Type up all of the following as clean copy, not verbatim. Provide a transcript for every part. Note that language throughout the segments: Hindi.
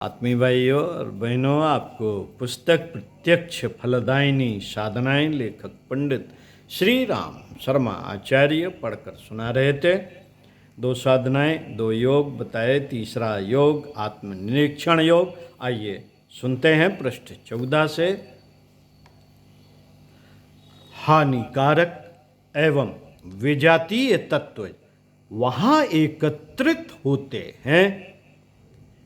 आत्मीय भाइयों और बहनों, आपको पुस्तक प्रत्यक्ष फलदायिनी साधनाएं लेखक पंडित श्री राम शर्मा आचार्य पढ़कर सुना रहे थे। 2 साधनाएं, 2 योग बताए। तीसरा योग आत्मनिरीक्षण योग। आइए सुनते हैं पृष्ठ 14 से। हानिकारक एवं विजातीय तत्व वहाँ एकत्रित होते हैं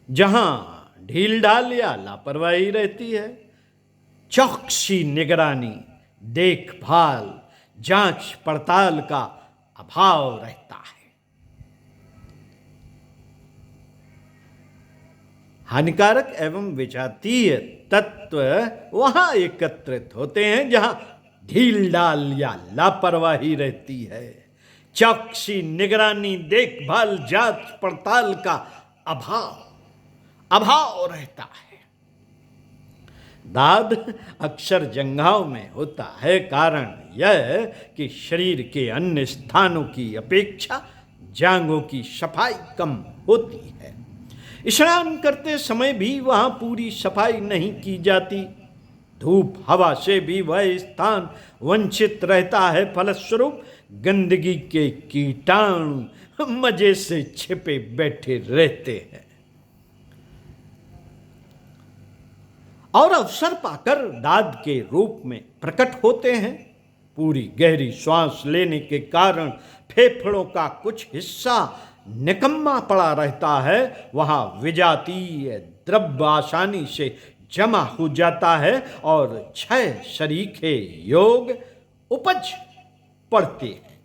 जहाँ ढील ढाल या लापरवाही रहती है। चौकसी निगरानी, देखभाल, जांच पड़ताल का अभाव रहता है। हानिकारक एवं विजातीय तत्व वहां एकत्रित होते हैं जहां ढील ढाल या लापरवाही रहती है। चौकसी निगरानी, देखभाल, जांच पड़ताल का अभाव रहता है। दाद अक्सर जंघाओं में होता है। कारण यह कि शरीर के अन्य स्थानों की अपेक्षा जांघों की सफाई कम होती है। स्नान करते समय भी वहां पूरी सफाई नहीं की जाती। धूप हवा से भी वह स्थान वंचित रहता है। फलस्वरूप गंदगी के कीटाणु मजे से छिपे बैठे रहते हैं और अवसर पाकर दाद के रूप में प्रकट होते हैं। पूरी गहरी श्वास लेने के कारण फेफड़ों का कुछ हिस्सा निकम्मा पड़ा रहता है। वहां विजातीय द्रव्य आसानी से जमा हो जाता है और 6 सरीखे योग उपज पड़ते हैं।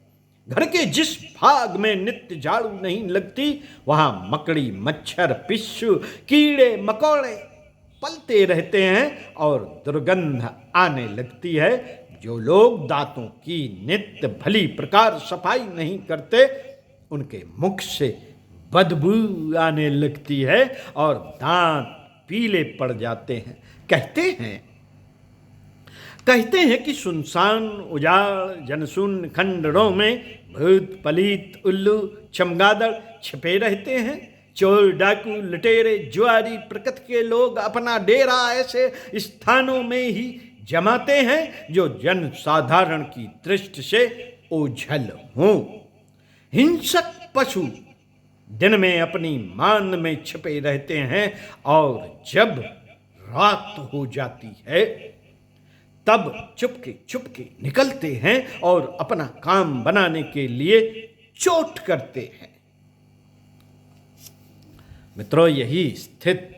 घर के जिस भाग में नित्य झाड़ू नहीं लगती वहां मकड़ी, मच्छर, पिस्सू, कीड़े मकोड़े पलते रहते हैं और दुर्गंध आने लगती है। जो लोग दांतों की नित्य भली प्रकार सफाई नहीं करते उनके मुख से बदबू आने लगती है और दांत पीले पड़ जाते हैं। कहते हैं कि सुनसान उजाड़ जनशून्य खंडरों में भूत, पलीत, उल्लू, चमगादड़ छिपे रहते हैं। चोर, डाकू, लुटेरे, जुआरी प्रकृति के लोग अपना डेरा ऐसे स्थानों में ही जमाते हैं जो जन साधारण की दृष्टि से ओझल हों। हिंसक पशु दिन में अपनी मान में छिपे रहते हैं और जब रात हो जाती है तब चुपके निकलते हैं और अपना काम बनाने के लिए चोट करते हैं। मित्रों, यही स्थिति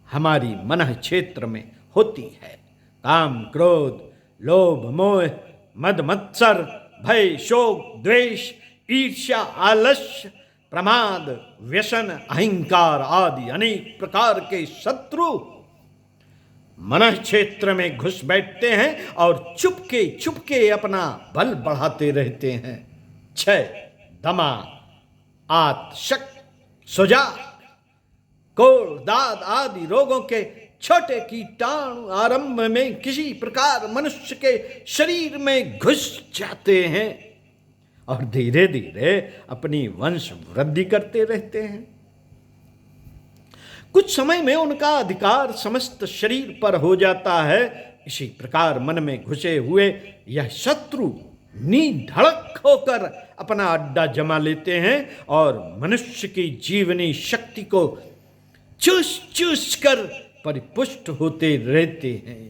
हमारी मन क्षेत्र में होती है। काम, क्रोध, लोभ, मोह, मद मत्सर, भय, शोक, द्वेष, ईर्ष्या, आलस्य, प्रमाद, व्यसन, अहंकार आदि अनेक प्रकार के शत्रु मन क्षेत्र में घुस बैठते हैं और चुपके अपना बल बढ़ाते रहते हैं। 6 दमा, आत, शक, सुजाक, कोढ़, दाद आदि रोगों के छोटे कीटाणु आरंभ में किसी प्रकार मनुष्य के शरीर में घुस जाते हैं और धीरे धीरे अपनी वंश वृद्धि करते रहते हैं। कुछ समय में उनका अधिकार समस्त शरीर पर हो जाता है। इसी प्रकार मन में घुसे हुए यह शत्रु निधड़क होकर अपना अड्डा जमा लेते हैं और मनुष्य की जीवनी शक्ति को चूस कर परिपुष्ट होते रहते हैं।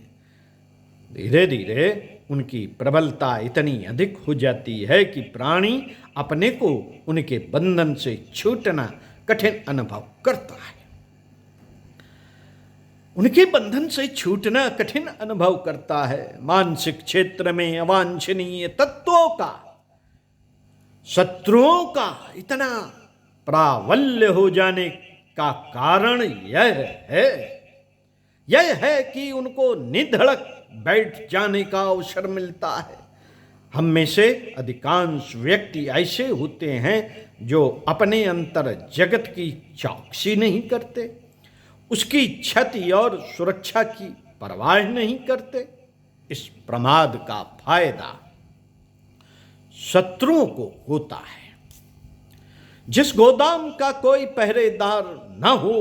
धीरे धीरे उनकी प्रबलता इतनी अधिक हो जाती है कि प्राणी अपने को उनके बंधन से छूटना कठिन अनुभव करता है। उनके बंधन से छूटना कठिन अनुभव करता है। मानसिक क्षेत्र में अवांछनीय तत्वों का, शत्रुओं का इतना प्राबल्य हो जाने का कारण यह है कि उनको निधड़क बैठ जाने का अवसर मिलता है। हम में से अधिकांश व्यक्ति ऐसे होते हैं जो अपने अंतर जगत की चौकसी नहीं करते, उसकी क्षति और सुरक्षा की परवाह नहीं करते। इस प्रमाद का फायदा शत्रुओं को होता है। जिस गोदाम का कोई पहरेदार न हो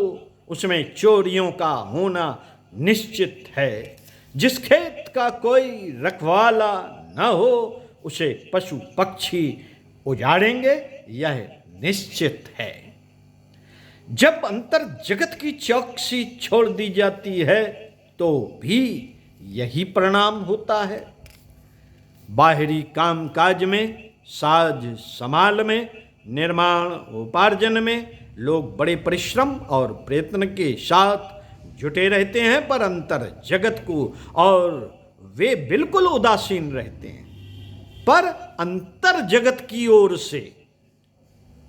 उसमें चोरियों का होना निश्चित है। जिस खेत का कोई रखवाला न हो उसे पशु पक्षी उजाड़ेंगे, यह निश्चित है। जब अंतर जगत की चौकसी छोड़ दी जाती है तो भी यही परिणाम होता है। बाहरी कामकाज में, साज समाल में, निर्माण उपार्जन में लोग बड़े परिश्रम और प्रयत्न के साथ जुटे रहते हैं, पर अंतर जगत को और वे बिल्कुल उदासीन रहते हैं। पर अंतर जगत की ओर से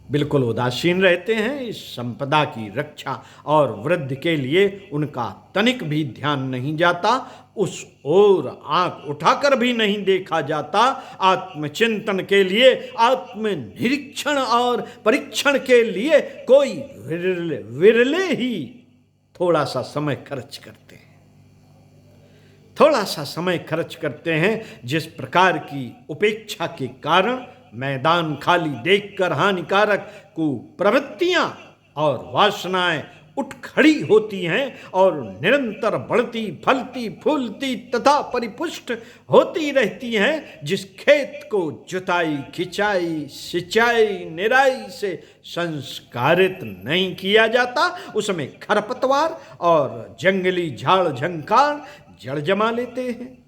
बिल्कुल उदासीन रहते हैं। इस संपदा की रक्षा और वृद्धि के लिए उनका तनिक भी ध्यान नहीं जाता, उस ओर आंख उठाकर भी नहीं देखा जाता। आत्मचिंतन के लिए, आत्मनिरीक्षण और परीक्षण के लिए कोई विरले ही थोड़ा सा समय खर्च करते हैं। थोड़ा सा समय खर्च करते हैं। जिस प्रकार की उपेक्षा के कारण मैदान खाली देखकर हानिकारक कुप्रवृत्तियां और वासनाएं उठ खड़ी होती हैं और निरंतर बढ़ती, फलती, फूलती तथा परिपुष्ट होती रहती हैं, जिस खेत को जुताई, खिंचाई, सिंचाई, निराई से संस्कारित नहीं किया जाता, उसमें खरपतवार और जंगली झाड़ झंकार जड़ जमा लेते हैं।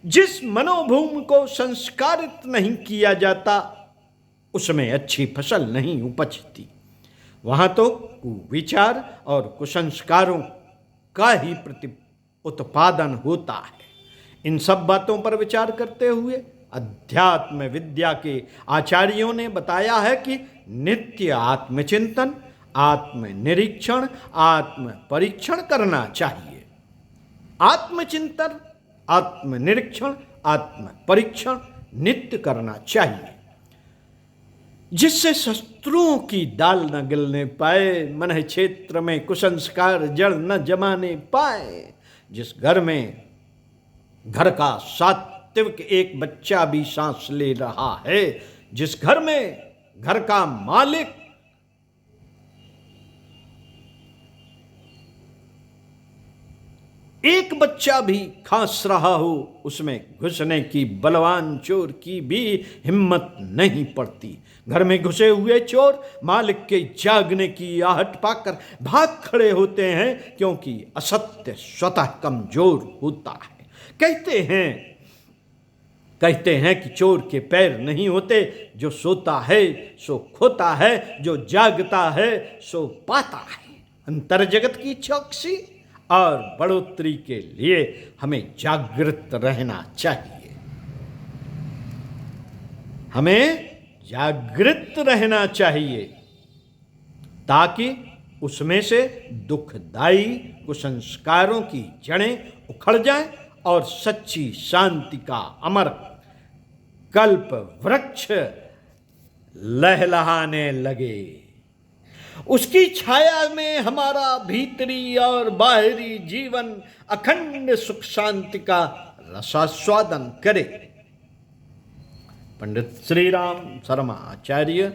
जिस मनोभूमि को संस्कारित नहीं किया जाता उसमें अच्छी फसल नहीं उपजती। वहां तो कुविचार और कुसंस्कारों का ही उत्पादन होता है। इन सब बातों पर विचार करते हुए अध्यात्म विद्या के आचार्यों ने बताया है कि नित्य आत्मचिंतन, आत्मनिरीक्षण, आत्म परीक्षण करना चाहिए। आत्मचिंतन, आत्मनिरीक्षण, आत्म परीक्षण नित्य करना चाहिए, जिससे शत्रुओं की दाल न गिलने पाए, मन क्षेत्र में कुसंस्कार जड़ न जमाने पाए। जिस घर में घर का सात्विक एक बच्चा भी सांस ले रहा है, जिस घर में घर का मालिक एक बच्चा भी खांस रहा हो, उसमें घुसने की बलवान चोर की भी हिम्मत नहीं पड़ती। घर में घुसे हुए चोर मालिक के जागने की आहट पाकर भाग खड़े होते हैं, क्योंकि असत्य स्वतः कमजोर होता है। कहते हैं कि चोर के पैर नहीं होते, जो सोता है सो खोता है, जो जागता है सो पाता है। अंतर जगत की चौकसी और बढ़ोतरी के लिए हमें जागृत रहना चाहिए। हमें जागृत रहना चाहिए ताकि उसमें से दुखदायी कुसंस्कारों की जड़ें उखड़ जाएं और सच्ची शांति का अमर कल्प वृक्ष लहलहाने लगे। उसकी छाया में हमारा भीतरी और बाहरी जीवन अखंड सुख शांति का रसास्वादन करे। पंडित श्री राम शर्मा आचार्य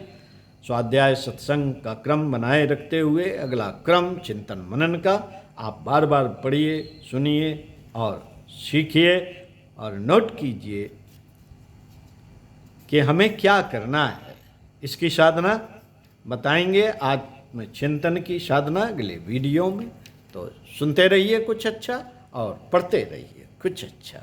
स्वाध्याय सत्संग का क्रम बनाए रखते हुए अगला क्रम चिंतन मनन का आप बार बार पढ़िए, सुनिए और सीखिए और नोट कीजिए कि हमें क्या करना है। इसकी साधना बताएंगे, आत्मचिंतन की साधना अगले वीडियो में। तो सुनते रहिए कुछ अच्छा और पढ़ते रहिए कुछ अच्छा।